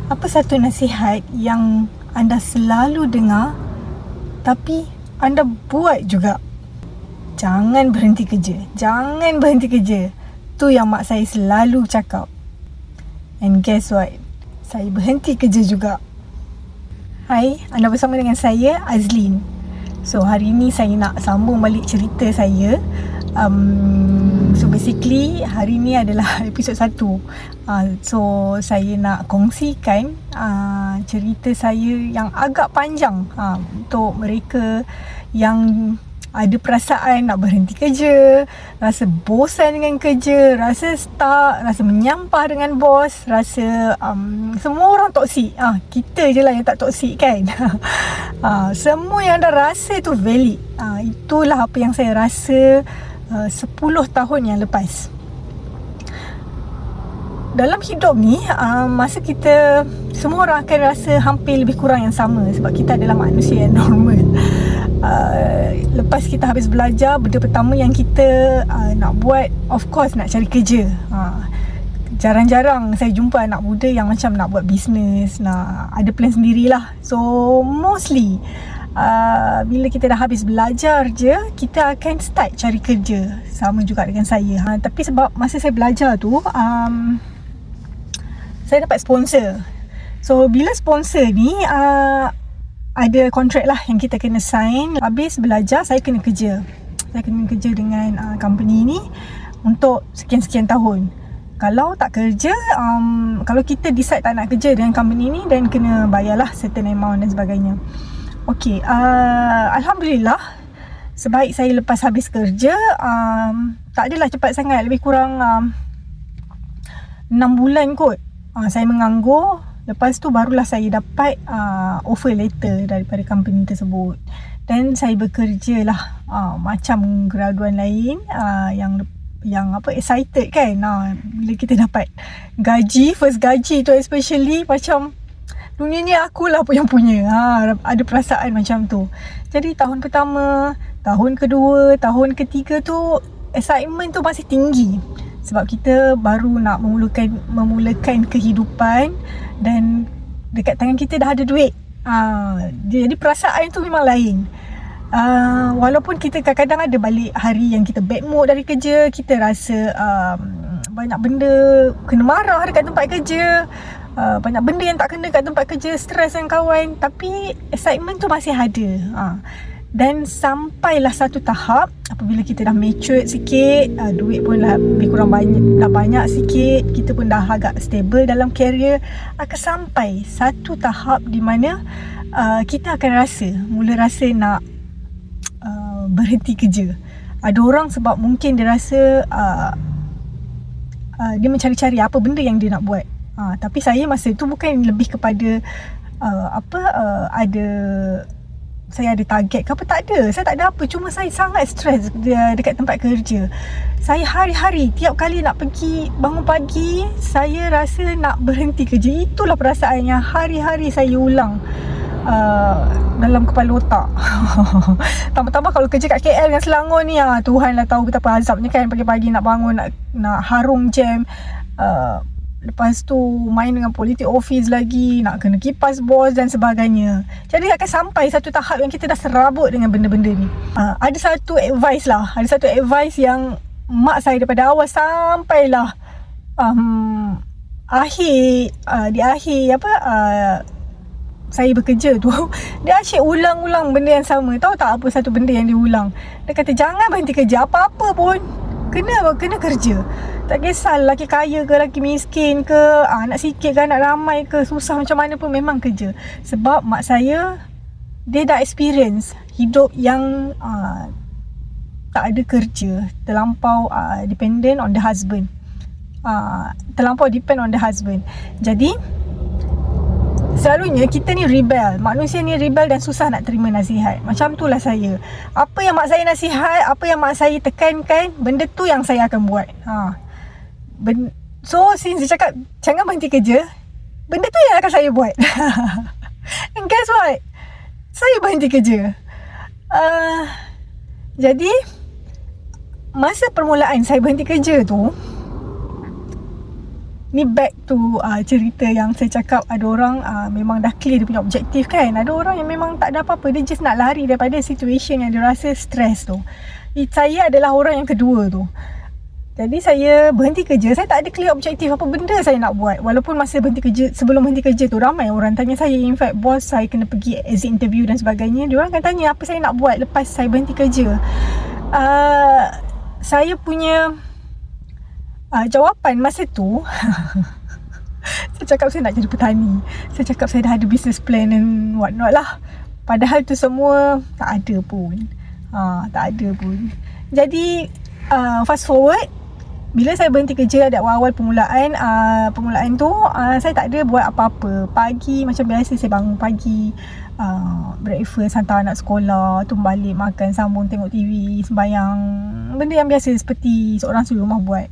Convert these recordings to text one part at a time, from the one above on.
Apa satu nasihat yang anda selalu dengar tapi anda buat juga? Jangan berhenti kerja. Jangan berhenti kerja. Tu yang mak saya selalu cakap. And guess what? Saya berhenti kerja juga. Hai, anda bersama dengan saya, Azlin. So, hari ni saya nak sambung balik cerita saya. So, basically, hari ni adalah episod 1. So, saya nak kongsikan cerita saya yang agak panjang untuk mereka yang ada perasaan nak berhenti kerja, rasa bosan dengan kerja, rasa stuck, rasa menyampah dengan bos, rasa semua orang toksik. Kita je lah yang tak toksik kan. Semua yang anda rasa tu valid. Itulah apa yang saya rasa 10 tahun yang lepas. Dalam hidup ni, masa kita, semua orang akan rasa hampir lebih kurang yang sama sebab kita adalah manusia yang normal. Lepas kita habis belajar, benda pertama yang kita nak buat, of course, nak cari kerja. Jarang-jarang saya jumpa anak muda yang macam nak buat bisnes, nak ada plan sendirilah. So, mostly bila kita dah habis belajar je, kita akan start cari kerja. Sama juga dengan saya. Tapi sebab masa saya belajar tu, saya dapat sponsor. So, bila sponsor ni, ada kontrak lah yang kita kena sign. Habis belajar, saya kena kerja. Saya kena kerja dengan company ni untuk sekian-sekian tahun. Kalau tak kerja, kalau kita decide tak nak kerja dengan company ni, then kena bayarlah certain amount dan sebagainya. Okay, Alhamdulillah, sebaik saya lepas habis kerja, tak adalah cepat sangat, lebih kurang 6 bulan kot. Saya menganggur. Lepas tu barulah saya dapat offer letter daripada company tersebut. Dan saya bekerja lah macam graduan lain yang excited kan. Bila kita dapat gaji, first gaji tu especially, macam dunia ni akulah yang punya. Ada perasaan macam tu. Jadi tahun pertama, tahun kedua, tahun ketiga tu excitement tu masih tinggi. Sebab kita baru nak memulakan kehidupan dan dekat tangan kita dah ada duit. Jadi perasaan tu memang lain. Walaupun kita kadang-kadang ada balik hari yang kita bad mood dari kerja, kita rasa banyak benda kena marah dekat tempat kerja, banyak benda yang tak kena kat tempat kerja, stres dengan kawan, tapi excitement tu masih ada. Dan sampailah satu tahap, apabila kita dah mature sikit, duit pun lebih kurang banyak sikit, kita pun dah agak stable dalam career, akan sampai satu tahap di mana kita akan mula rasa nak berhenti kerja. Ada orang sebab mungkin dia rasa dia mencari-cari apa benda yang dia nak buat. Tapi saya masa tu bukan lebih kepada saya ada target ke apa, tak ada. Saya tak ada apa, cuma saya sangat stres dekat tempat kerja. Saya hari-hari, tiap kali nak pergi bangun pagi, saya rasa nak berhenti kerja. Itulah perasaan yang hari-hari saya ulang dalam kepala otak. Tambah-tambah kalau kerja kat KL dengan Selangor ni, Tuhanlah tahu betapa azabnya kan. Pagi-pagi nak bangun, nak harung jam, lepas tu main dengan politik office lagi, nak kena kipas bos dan sebagainya. Jadi akan sampai satu tahap yang kita dah serabut dengan benda-benda ni. Ada satu advice yang mak saya daripada awal sampailah di akhir saya bekerja tu, dia asyik ulang-ulang benda yang sama. Tahu tak apa satu benda yang dia ulang? Dia kata jangan berhenti kerja, apa-apa pun kena kerja. Tak kisah lelaki kaya ke lelaki miskin ke, anak sikit ke anak ramai ke, susah macam mana pun memang kerja. Sebab mak saya, dia dah experience hidup yang tak ada kerja, terlampau depend on the husband. Jadi selalunya kita ni rebel. Manusia ni rebel dan susah nak terima nasihat. Macam tu lah saya. Apa yang mak saya nasihat, apa yang mak saya tekankan, benda tu yang saya akan buat. So since dia cakap jangan berhenti kerja, benda tu yang akan saya buat. And guess what? Saya berhenti kerja. Jadi masa permulaan saya berhenti kerja tu, Ni back to cerita yang saya cakap, ada orang memang dah clear dia punya objektif kan. Ada orang yang memang tak ada apa-apa, dia just nak lari daripada situation yang dia rasa stres tu. Saya adalah orang yang kedua tu. Jadi saya berhenti kerja, saya tak ada clear objektif apa benda saya nak buat. Walaupun masa berhenti kerja, sebelum berhenti kerja tu ramai orang tanya saya, in fact bos saya kena pergi exit interview dan sebagainya, dia orang akan tanya apa saya nak buat lepas saya berhenti kerja. Saya punya jawapan masa tu saya cakap saya nak jadi petani. Saya cakap saya dah ada business plan and what not lah. Padahal tu semua tak ada pun. Jadi fast forward, bila saya berhenti kerja, ada awal-awal permulaan tu, saya tak ada buat apa-apa. Pagi macam biasa saya bangun pagi, breakfast, hantar anak sekolah, tu balik makan, sambung tengok TV, sembayang, benda yang biasa seperti seorang suri rumah buat.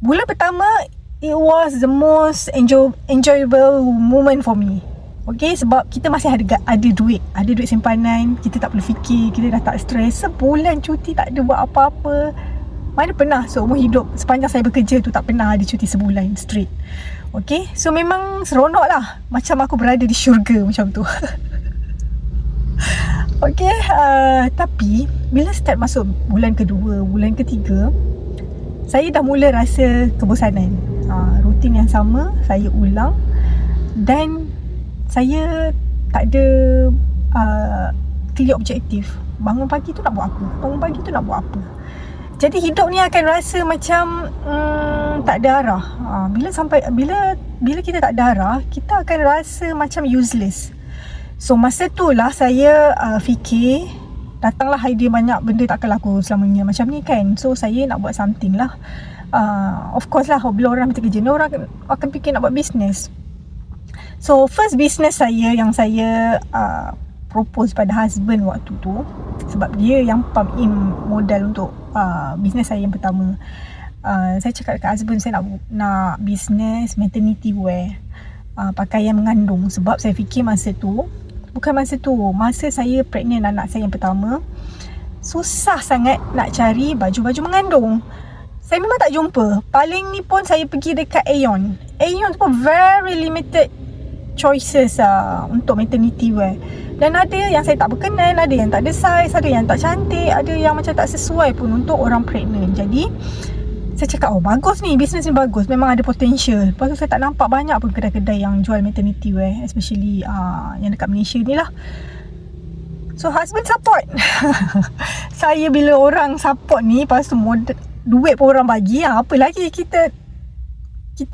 Bulan pertama, it was the most enjoyable moment for me. Okay, sebab kita masih ada duit simpanan, kita tak perlu fikir, kita dah tak stres. Sebulan cuti tak ada buat apa-apa. Mana pernah seumur hidup sepanjang saya bekerja tu tak pernah ada cuti sebulan straight. Okay, so memang seronok lah, macam aku berada di syurga macam tu. Okay, tapi bila start masuk bulan kedua, bulan ketiga, saya dah mula rasa kebosanan. Rutin yang sama saya ulang, dan saya tak ada clear objektif. Bangun pagi tu nak buat apa. Jadi hidup ni akan rasa macam tak ada arah. Bila kita tak ada arah, kita akan rasa macam useless. So masa tu lah saya fikir, datanglah idea banyak benda tak akan laku selamanya macam ni kan. So saya nak buat something lah. Of course lah, bila orang minta kerja ni, orang akan fikir nak buat business. So first business saya yang saya propose pada husband waktu tu, sebab dia yang pump in modal untuk business saya yang pertama. Saya cakap dekat husband, saya nak business maternity wear, pakaian mengandung. Sebab saya fikir masa saya pregnant anak saya yang pertama, susah sangat nak cari baju-baju mengandung. Saya memang tak jumpa. Paling ni pun saya pergi dekat Aeon tu pun very limited choices untuk maternity wear. Dan ada yang saya tak berkenan, ada yang tak ada size, ada yang tak cantik, ada yang macam tak sesuai pun untuk orang pregnant. Jadi saya cakap, bagus ni, bisnes ni bagus, memang ada potential. Lepas tu saya tak nampak banyak pun kedai-kedai yang jual maternity wear, especially yang dekat Malaysia ni lah. So husband support. Saya bila orang support ni, lepas tu duit pun orang bagi, apa lagi kita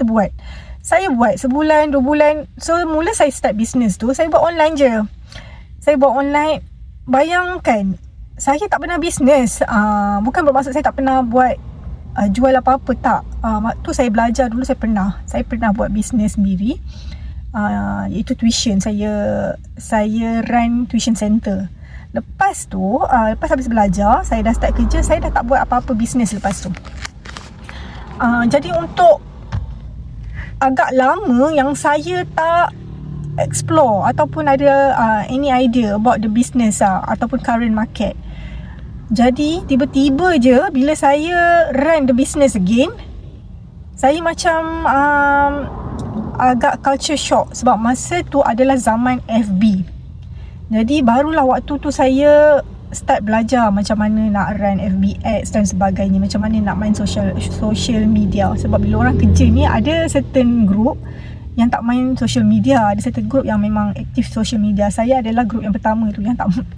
buat. Saya buat sebulan, 2 bulan. So mula saya start business tu, saya buat online je. Bayangkan, saya tak pernah business. Bukan bermaksud saya tak pernah buat jual apa-apa, tak. Tu saya belajar dulu, saya pernah buat business sendiri, iaitu tuition. Saya run tuition center. Lepas habis belajar, saya dah start kerja, saya dah tak buat apa-apa business lepas tu. Jadi untuk agak lama yang saya tak explore ataupun ada any idea about the business ataupun current market. Jadi tiba-tiba je bila saya run the business again, saya macam agak culture shock, sebab masa tu adalah zaman FB. Jadi barulah waktu tu saya start belajar macam mana nak run FB ads dan sebagainya, macam mana nak main social media. Sebab bila orang kerja ni, ada certain group yang tak main social media, ada certain group yang memang aktif social media. Saya adalah group yang pertama tu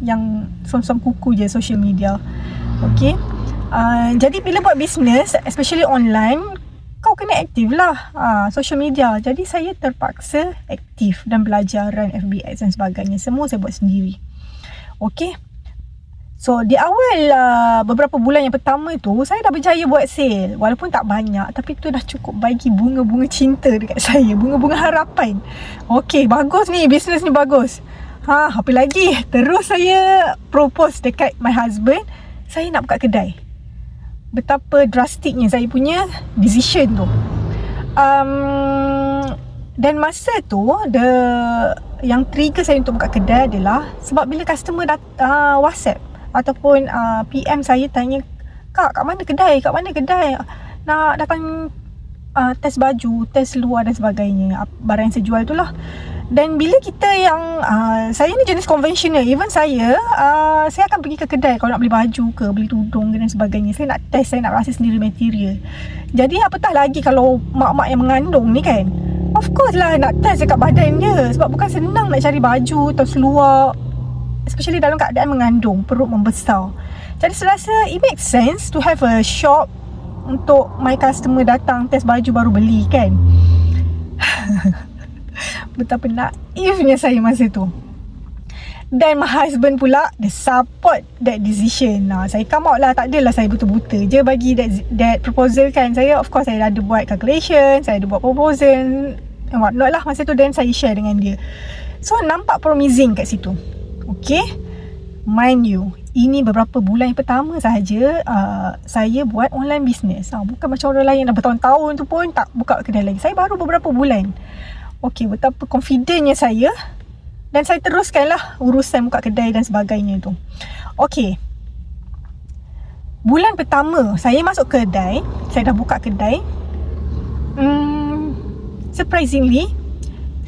yang som-som kuku je social media. Okay, jadi bila buat business, especially online, kau kena aktif lah social media. Jadi saya terpaksa aktif dan belajar run FB ads dan sebagainya. Semua saya buat sendiri. Okay, so di awal beberapa bulan yang pertama tu, saya dah berjaya buat sale. Walaupun tak banyak, tapi tu dah cukup bagi bunga-bunga cinta dekat saya, bunga-bunga harapan. Okay, bagus ni, bisnes ni bagus. Apa lagi? Terus saya propose dekat my husband, saya nak buka kedai. Betapa drastiknya saya punya decision tu. Dan masa tu, yang trigger saya untuk buka kedai adalah sebab bila customer WhatsApp ataupun PM saya tanya, Kak mana kedai? Nak datang test baju, test luar dan sebagainya, barang yang saya jual tu lah. Dan bila kita yang saya ni jenis konvensional, even saya akan pergi ke kedai kalau nak beli baju ke, beli tudung ke dan sebagainya. Saya nak test, saya nak rasa sendiri material. Jadi apatah lagi kalau mak-mak yang mengandung ni kan, of course lah nak test dekat badan dia. Sebab bukan senang nak cari baju atau seluar, especially dalam keadaan mengandung, perut membesar. Jadi saya rasa it makes sense to have a shop untuk my customer datang test baju baru beli kan. Betapa naifnya saya masa tu. Dan my husband pula, dia support that decision. Saya come out lah, tak adalah saya buta-buta je bagi that proposal kan. Saya of course saya ada buat calculation, saya ada buat proposal and what not lah masa tu. Dan saya share dengan dia. So nampak promising kat situ. Okay, mind you, ini beberapa bulan yang pertama sahaja saya buat online business. Bukan macam orang lain dah bertahun-tahun tu pun tak buka kedai lagi. Saya baru beberapa bulan. Okey, betapa confidentnya saya. Dan saya teruskanlah urusan buka kedai dan sebagainya tu. Okey, bulan pertama saya masuk kedai, saya dah buka kedai. Surprisingly,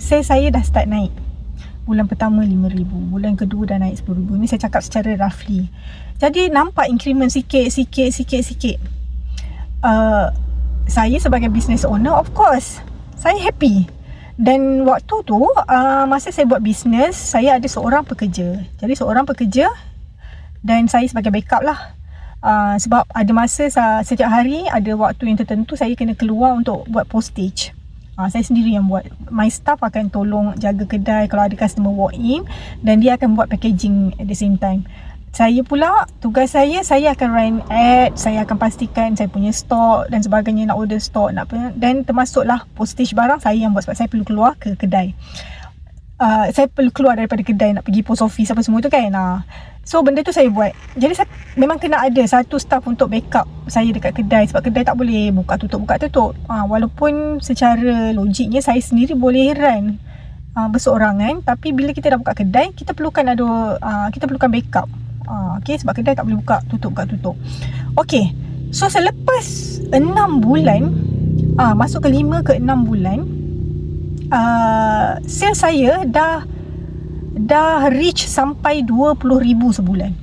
saya dah start naik. Bulan pertama 5,000, bulan kedua dah naik 10,000. Ni saya cakap secara roughly. Jadi nampak increment sikit. Saya sebagai business owner, of course saya happy. Dan waktu tu masa saya buat business, saya ada seorang pekerja. Jadi seorang pekerja dan saya sebagai backup lah. Sebab ada masa setiap hari ada waktu yang tertentu saya kena keluar untuk buat postage. Saya sendiri yang buat. My staff akan tolong jaga kedai kalau ada customer walk in, dan dia akan buat packaging at the same time. Saya pula, tugas saya akan run ad, saya akan pastikan saya punya stok dan sebagainya, nak order stok, dan termasuklah postage barang saya yang buat sebab saya perlu keluar ke kedai. Saya perlu keluar daripada kedai nak pergi post office apa semua tu kan. So benda tu saya buat. Jadi saya memang kena ada satu staff untuk backup saya dekat kedai, sebab kedai tak boleh buka tutup. Walaupun secara logiknya saya sendiri boleh run berseorangan, tapi bila kita dah buka kedai, kita perlukan backup. Okay, sebab kedai tak boleh buka tutup. Okay, so selepas 6 bulan, masuk ke 5 ke 6 bulan, sales saya dah reach sampai 20,000 sebulan.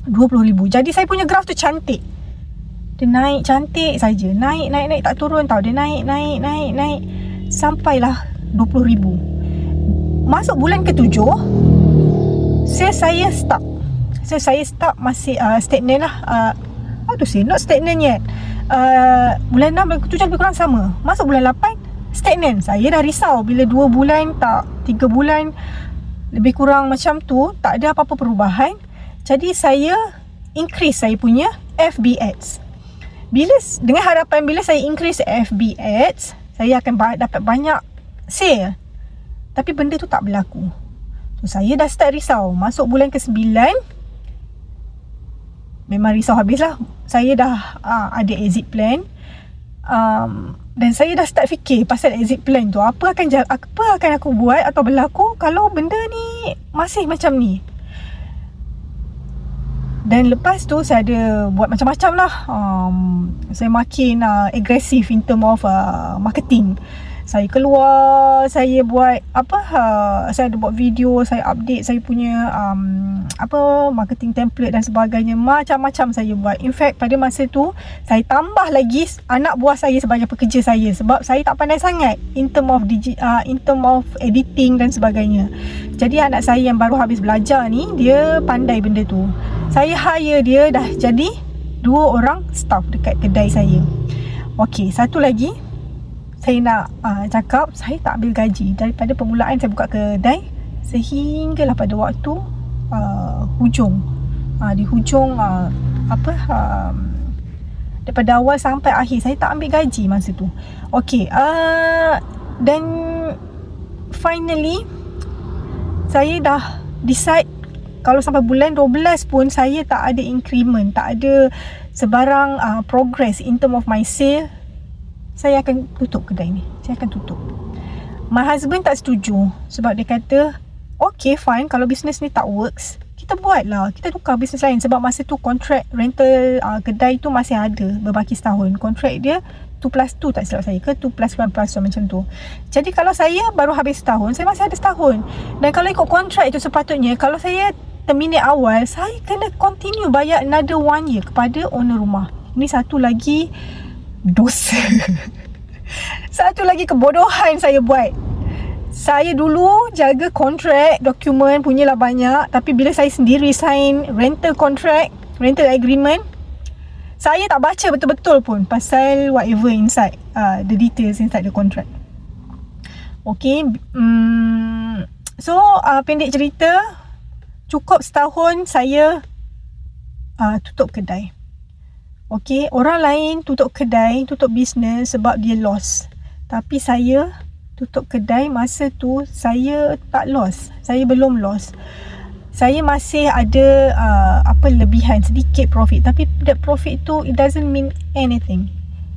20,000. Jadi saya punya graf tu cantik. Dia naik cantik saja. Naik tak turun tau. Dia naik sampailah 20,000. Masuk bulan ke-7, sales saya stuck. Masih stagnant lah. How to say, not stagnant yet. Bulan 6, bulan ke-7 lebih kurang sama. Masuk bulan 8, stagnant. Saya dah risau bila 2 bulan tak, 3 bulan lebih kurang macam tu, tak ada apa-apa perubahan. Jadi saya increase saya punya FB ads. Dengan harapan bila saya increase FB ads, saya akan dapat banyak sale. Tapi benda tu tak berlaku. So saya dah start risau. Masuk bulan ke-9, memang risau habis lah. Saya dah ada exit plan. Dan saya dah start fikir pasal exit plan tu. Apa akan aku buat atau berlaku kalau benda ni masih macam ni. Dan lepas tu saya ada buat macam-macam lah. Saya makin agresif in term of marketing. Saya keluar, saya buat saya ada buat video, saya update saya punya marketing template dan sebagainya. Macam-macam saya buat. In fact, pada masa tu saya tambah lagi anak buah saya sebagai pekerja saya, sebab saya tak pandai sangat in term of editing dan sebagainya. Jadi anak saya yang baru habis belajar ni, dia pandai benda tu. Saya hire dia, dah jadi 2 orang staff dekat kedai saya. Okey, satu lagi saya nak cakap, saya tak ambil gaji daripada permulaan saya buka kedai sehinggalah pada waktu hujung. Di hujung daripada awal sampai akhir saya tak ambil gaji masa tu. Okey, dan finally saya dah decide kalau sampai bulan 12 pun saya tak ada increment, tak ada sebarang progress in term of my sale, saya akan tutup kedai ni. Saya akan tutup. My husband tak setuju sebab dia kata, okay fine, kalau business ni tak works, kita buat lah, kita tukar bisnes lain. Sebab masa tu kontrak rental kedai tu masih ada berbaki setahun. Kontrak dia 2+2 tak silap saya ke 2+1+1 macam tu. Jadi kalau saya baru habis setahun, saya masih ada setahun. Dan kalau ikut kontrak itu sepatutnya, kalau saya terminate awal, saya kena continue bayar another 1 year kepada owner rumah. Ini satu lagi dosa. Satu lagi kebodohan saya buat. Saya dulu jaga kontrak, dokumen punyalah banyak. Tapi bila saya sendiri sign rental contract, rental agreement, saya tak baca betul-betul pun pasal whatever inside, the details inside the contract. Okay. So pendek cerita, cukup setahun saya tutup kedai. Okay, orang lain tutup kedai, tutup bisnes sebab dia loss. Tapi saya tutup kedai masa tu saya tak loss. Saya belum loss. Saya masih ada lebihan sedikit profit. Tapi that profit tu it doesn't mean anything.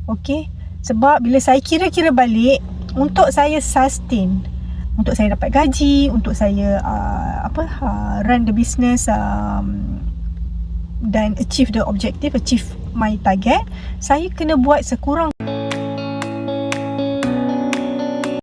Okay, sebab bila saya kira-kira balik, untuk saya sustain, untuk saya dapat gaji, untuk saya run the business dan achieve the objective, achieve my target, saya kena buat sekurang